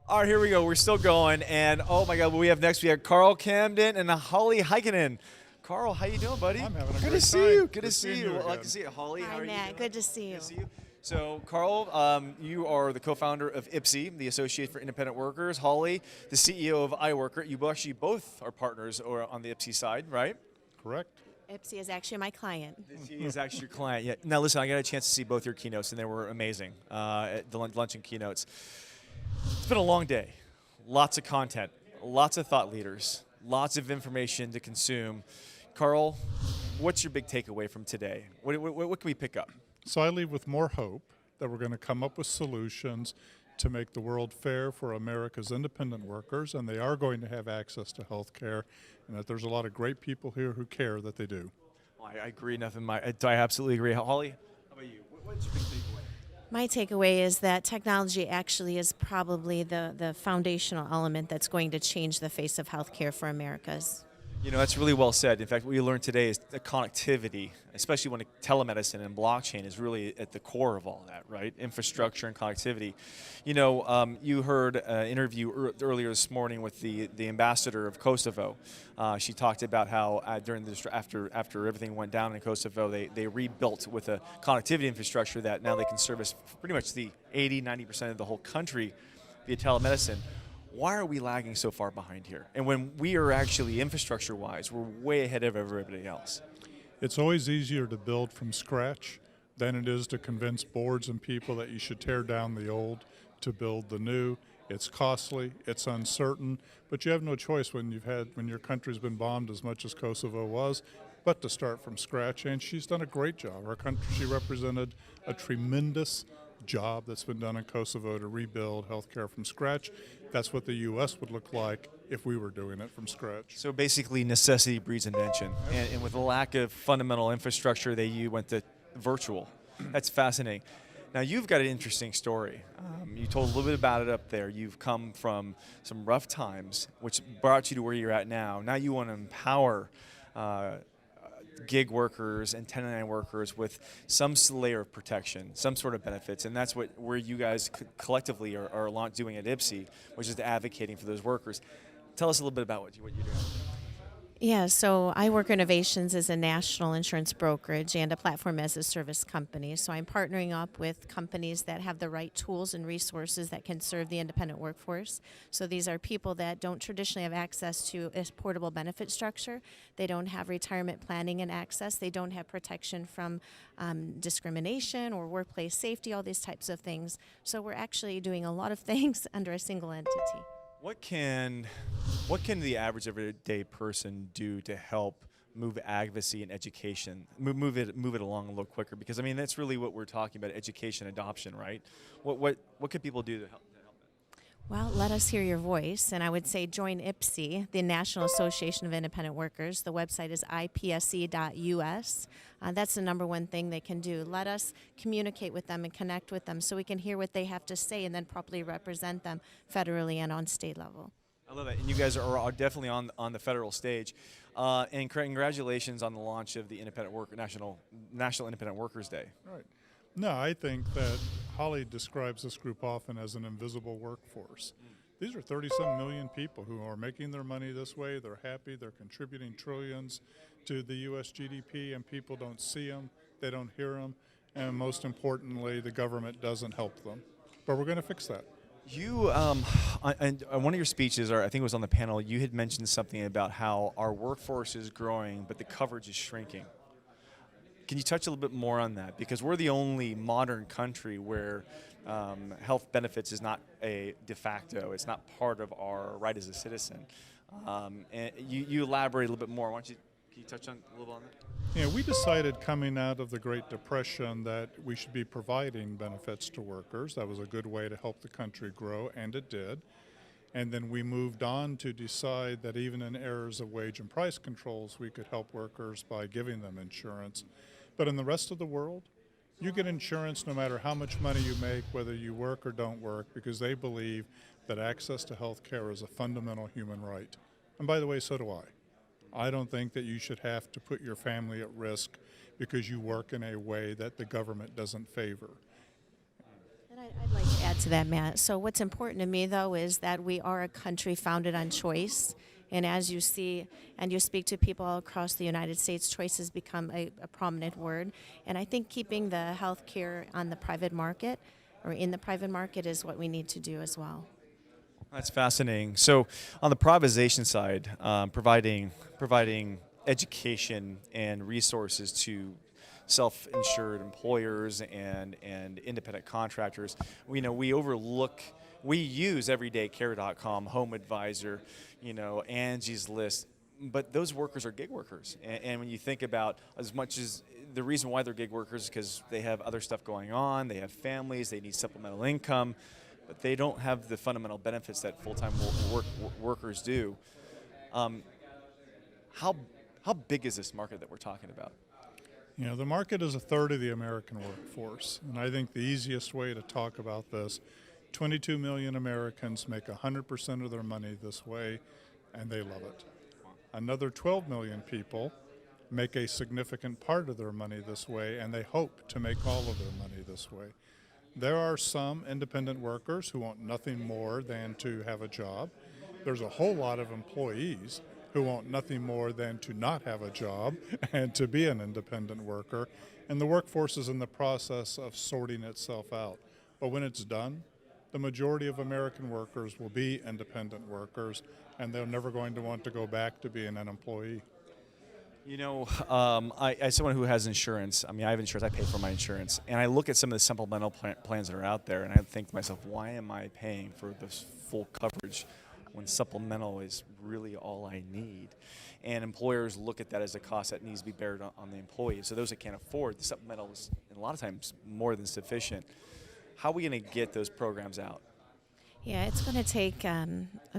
All right, here we go. We're still going, and oh my God, what we have next? We have Carl Camden and Hollie Heikkinen. Carl, how you doing, buddy? I'm having a Good great to see time. you. Good to Good see seeing you. you Well, like again. to see you, Hollie. How Hi, are you Matt. doing? Good to see you. Good to see you. So, Carl, you are the co-founder of iPSE, the Association for Independent Workers. Hollie, the CEO of iWorker. You actually both are partners or on the iPSE side, right? Correct. iPSE is actually my client. He is actually your client. Yeah. Now, listen, I got a chance to see both your keynotes, and they were amazing. At the luncheon keynotes. It's been a long day. Lots of content, lots of thought leaders, lots of information to consume. Carl, what's your big takeaway from today? What can we pick up? So I leave with more hope that we're going to come up with solutions to make the world fair for America's independent workers, and they are going to have access to health care, and that there's a lot of great people here who care that they do. Well, I agree. I absolutely agree. Hollie, how about you? What's your big takeaway? My takeaway is that technology actually is probably the foundational element that's going to change the face of healthcare for Americas. You know, that's really well said. In fact, what we learned today is the connectivity, especially when telemedicine and blockchain is really at the core of all that, right? Infrastructure and connectivity. You know, you heard an interview earlier this morning with the ambassador of Kosovo. She talked about how during this, after everything went down in Kosovo, they rebuilt with a connectivity infrastructure that now they can service pretty much the 80–90% of the whole country via telemedicine. Why are we lagging so far behind here? And when we are actually infrastructure-wise, we're way ahead of everybody else. It's always easier to build from scratch than it is to convince boards and people that you should tear down the old to build the new. It's costly, it's uncertain, but you have no choice when your country's been bombed as much as Kosovo was, but to start from scratch. And she's done a great job. Our country, she represented a tremendous job that's been done in Kosovo to rebuild healthcare from scratch. That's what the U.S. would look like if we were doing it from scratch. So basically, necessity breeds invention. And with the lack of fundamental infrastructure, they went to virtual. That's fascinating. Now, you've got an interesting story. You told a little bit about it up there. You've come from some rough times, which brought you to where you're at now. Now you want to empower gig workers and 1099 workers with some layer of protection, some sort of benefits, and that's where you guys collectively are doing at iPSE, which is advocating for those workers. Tell us a little bit about what you're doing. Yeah, so iWorker Innovations is a national insurance brokerage and a platform as a service company. So I'm partnering up with companies that have the right tools and resources that can serve the independent workforce. So these are people that don't traditionally have access to a portable benefit structure. They don't have retirement planning and access. They don't have protection from discrimination or workplace safety, all these types of things. So we're actually doing a lot of things under a single entity. What can the average everyday person do to help move advocacy and education, move it along a little quicker? Because I mean that's really what we're talking about, education, adoption, right? What could people do to help that? Well, let us hear your voice, and I would say join iPSE, the National Association of Independent Workers. The website is iPSE-U.S. That's the number one thing they can do. Let us communicate with them and connect with them so we can hear what they have to say and then properly represent them federally and on state level. I love that, and you guys are definitely on the federal stage. And congratulations on the launch of the National Independent Workers Day. Right. No, I think that Hollie describes this group often as an invisible workforce. These are 30-some million people who are making their money this way. They're happy. They're contributing trillions to the U.S. GDP, and people don't see them. They don't hear them. And most importantly, the government doesn't help them. But we're going to fix that. You, on one of your speeches, or I think it was on the panel, you had mentioned something about how our workforce is growing, but the coverage is shrinking. Can you touch a little bit more on that? Because we're the only modern country where health benefits is not a de facto. It's not part of our right as a citizen. And you elaborate a little bit more. Can you touch on a little on that? Yeah, we decided coming out of the Great Depression that we should be providing benefits to workers. That was a good way to help the country grow, and it did. And then we moved on to decide that even in eras of wage and price controls, we could help workers by giving them insurance. But in the rest of the world, you get insurance no matter how much money you make, whether you work or don't work, because they believe that access to health care is a fundamental human right. And by the way, so do I. I don't think that you should have to put your family at risk because you work in a way that the government doesn't favor. And I I'd like to add to that, Matt. So what's important to me, though, is that we are a country founded on choice. And as you see and you speak to people all across the United States, choice has become a prominent word. And I think keeping the health care on the private market or in the private market is what we need to do as well. That's fascinating. So, on the privatization side, providing education and resources to self-insured employers and independent contractors. We use everydaycare.com, Home Advisor, Angie's List, but those workers are gig workers. And when you think about as much as the reason why they're gig workers is because they have other stuff going on, they have families, they need supplemental income, but they don't have the fundamental benefits that full-time workers do. How big is this market that we're talking about? The market is a third of the American workforce, and I think the easiest way to talk about this, 22 million Americans make 100% of their money this way, and they love it. Another 12 million people make a significant part of their money this way, and they hope to make all of their money this way. There are some independent workers who want nothing more than to have a job. There's a whole lot of employees who want nothing more than to not have a job and to be an independent worker. And the workforce is in the process of sorting itself out. But when it's done, the majority of American workers will be independent workers, and they're never going to want to go back to being an employee. As someone who has insurance, I have insurance, I pay for my insurance, and I look at some of the supplemental plans that are out there, and I think to myself, why am I paying for this full coverage when supplemental is really all I need? And employers look at that as a cost that needs to be bared on the employee. So those that can't afford, the supplemental is a lot of times more than sufficient. How are we going to get those programs out? Yeah, it's going to take a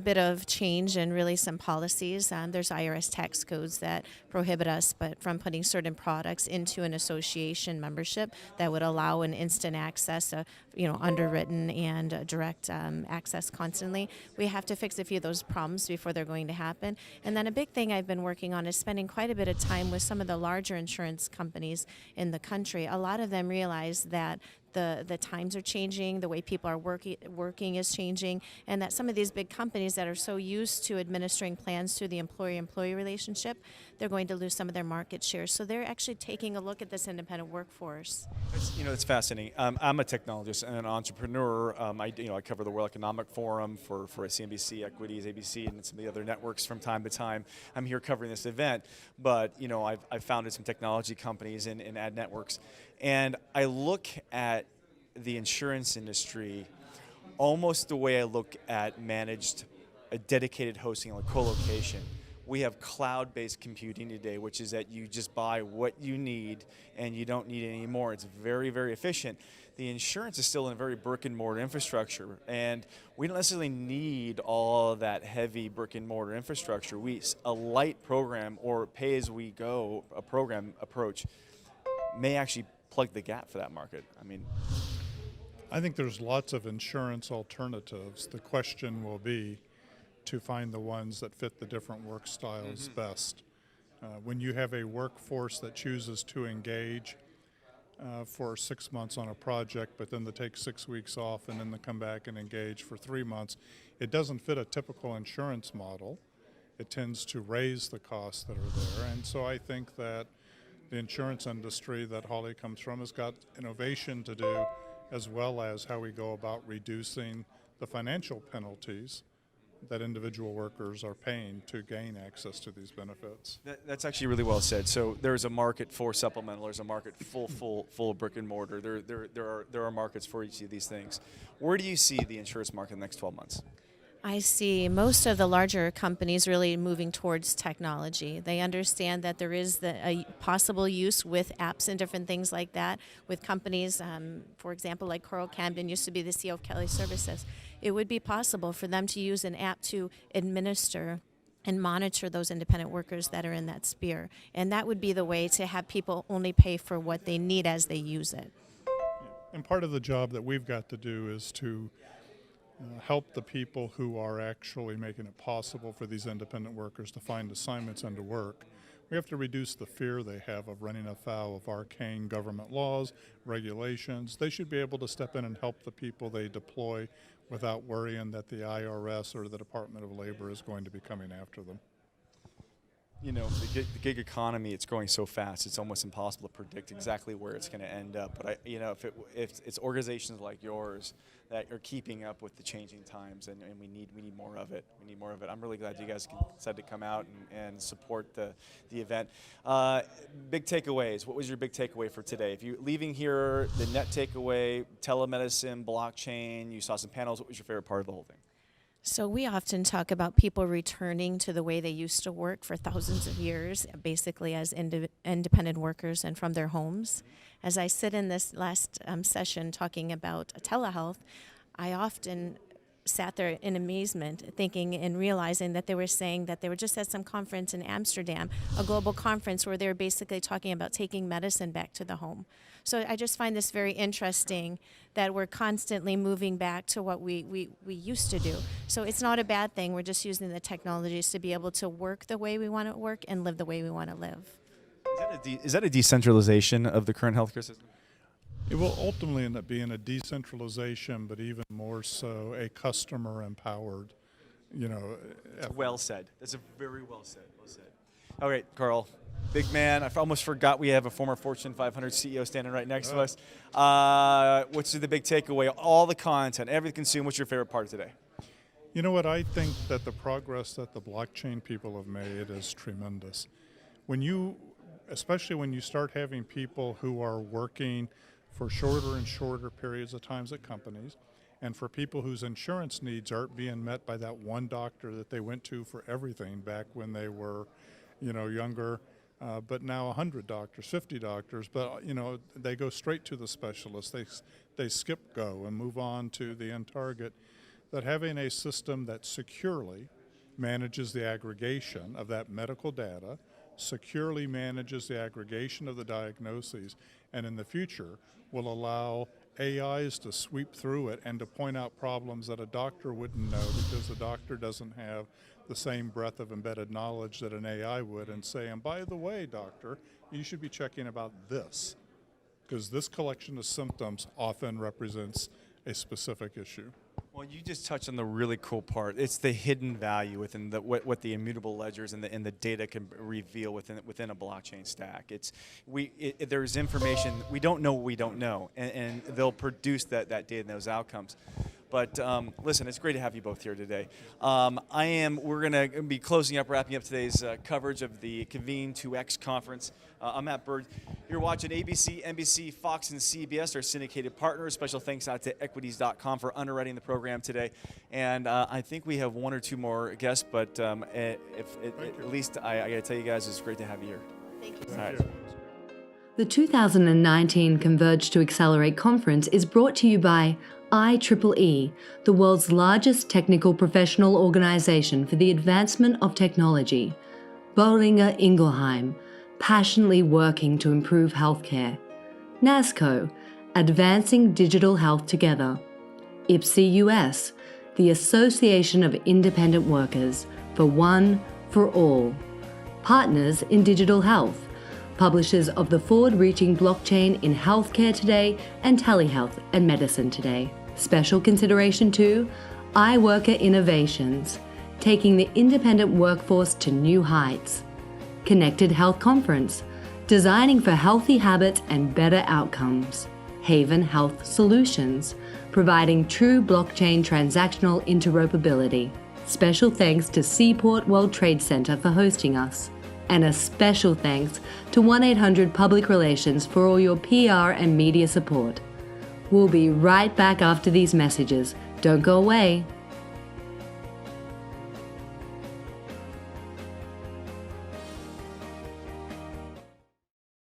bit of change and really some policies. There's IRS tax codes that prohibit us from putting certain products into an association membership that would allow an instant access, underwritten and direct access constantly. We have to fix a few of those problems before they're going to happen. And then a big thing I've been working on is spending quite a bit of time with some of the larger insurance companies in the country. A lot of them realize that the times are changing, the way people are working is changing, and that some of these big companies that are so used to administering plans through the employer-employee relationship, they're going to lose some of their market share. So they're actually taking a look at this independent workforce. It's fascinating. I'm a technologist and an entrepreneur. I cover the World Economic Forum for CNBC, Equities, ABC, and some of the other networks from time to time. I'm here covering this event, but I've founded some technology companies and ad networks. And I look at the insurance industry almost the way I look at a dedicated hosting, like co-location. We have cloud-based computing today, which is that you just buy what you need and you don't need any more. It's very, very efficient. The insurance is still in a very brick-and-mortar infrastructure, and we don't necessarily need all that heavy brick-and-mortar infrastructure. A light program or pay-as-we-go program approach may actually plug the gap for that market. I think there's lots of insurance alternatives. The question will be to find the ones that fit the different work styles best. When you have a workforce that chooses to engage for 6 months on a project, but then they take 6 weeks off and then they come back and engage for 3 months, it doesn't fit a typical insurance model. It tends to raise the costs that are there. And so I think that the insurance industry that Hollie comes from has got innovation to do, as well as how we go about reducing the financial penalties that individual workers are paying to gain access to these benefits. That's actually really well said. So there's a market for supplemental. There's a market full brick and mortar. There are markets for each of these things. Where do you see the insurance market in the next 12 months? I see most of the larger companies really moving towards technology. They understand that there is a possible use with apps and different things like that with companies, for example, like Carl Camden used to be the CEO of Kelly Services. It would be possible for them to use an app to administer and monitor those independent workers that are in that sphere. And that would be the way to have people only pay for what they need as they use it. And part of the job that we've got to do is to help the people who are actually making it possible for these independent workers to find assignments and to work. We have to reduce the fear they have of running afoul of arcane government laws, regulations. They should be able to step in and help the people they deploy without worrying that the IRS or the Department of Labor is going to be coming after them. You know, the gig economy, it's growing so fast, it's almost impossible to predict exactly where it's going to end up. But if it's organizations like yours that are keeping up with the changing times, and we need more of it. We need more of it. I'm really glad you guys decided to come out and support the event. Big takeaways. What was your big takeaway for today? If you're leaving here, the net takeaway, telemedicine, blockchain, you saw some panels. What was your favorite part of the whole thing? So we often talk about people returning to the way they used to work for thousands of years, basically as independent workers and from their homes. As I sit in this last session talking about telehealth, I often sat there in amazement, thinking and realizing that they were saying that they were just at some conference in Amsterdam, a global conference where they were basically talking about taking medicine back to the home. So I just find this very interesting that we're constantly moving back to what we used to do. So it's not a bad thing. We're just using the technologies to be able to work the way we want to work and live the way we want to live. Is that a decentralization of the current healthcare system? It will ultimately end up being a decentralization, but even more so a customer-empowered, effort. Well said. That's a very well said. Well said. All right, Carl. Big man. I almost forgot we have a former Fortune 500 CEO standing right next to us. What's the big takeaway? All the content, everything consumed. What's your favorite part of today? You know what? I think that the progress that the blockchain people have made is tremendous. Especially when you start having people who are working for shorter and shorter periods of times at companies, and for people whose insurance needs aren't being met by that one doctor that they went to for everything back when they were, younger, but now 100 doctors, 50 doctors, but they go straight to the specialist. They skip go and move on to the end target. That having a system that securely manages the aggregation of that medical data, securely manages the aggregation of the diagnoses, and in the future will allow AIs to sweep through it and to point out problems that a doctor wouldn't know because the doctor doesn't have the same breadth of embedded knowledge that an AI would, and say, and by the way, doctor, you should be checking about this, because this collection of symptoms often represents a specific issue. Well, you just touched on the really cool part. It's the hidden value within what the immutable ledgers and the data can reveal within a blockchain stack. There's information we don't know what we don't know, and they'll produce that data and those outcomes. But listen, it's great to have you both here today. We're going to be wrapping up today's coverage of the ConV2X conference. I'm Matt Bird. You're watching ABC, NBC, Fox, and CBS, our syndicated partners. Special thanks out to equities.com for underwriting the program today. And I think we have one or two more guests, but at least I got to tell you guys, it's great to have you here. Thank you. All right. The 2019 Converge to Accelerate conference is brought to you by IEEE, the world's largest technical professional organization for the advancement of technology. Boehringer Ingelheim, passionately working to improve healthcare. NASCO, advancing digital health together. iPSE-U.S, the Association of Independent Workers, for one, for all. Partners in Digital Health, publishers of the forward-reaching blockchain in Healthcare Today and Telehealth and Medicine Today. Special consideration to iWorker Innovations, taking the independent workforce to new heights. Connected Health Conference, designing for healthy habits and better outcomes. Haven Health Solutions, providing true blockchain transactional interoperability. Special thanks to Seaport World Trade Center for hosting us. And a special thanks to 1-800 Public Relations for all your PR and media support. We'll be right back after these messages. Don't go away.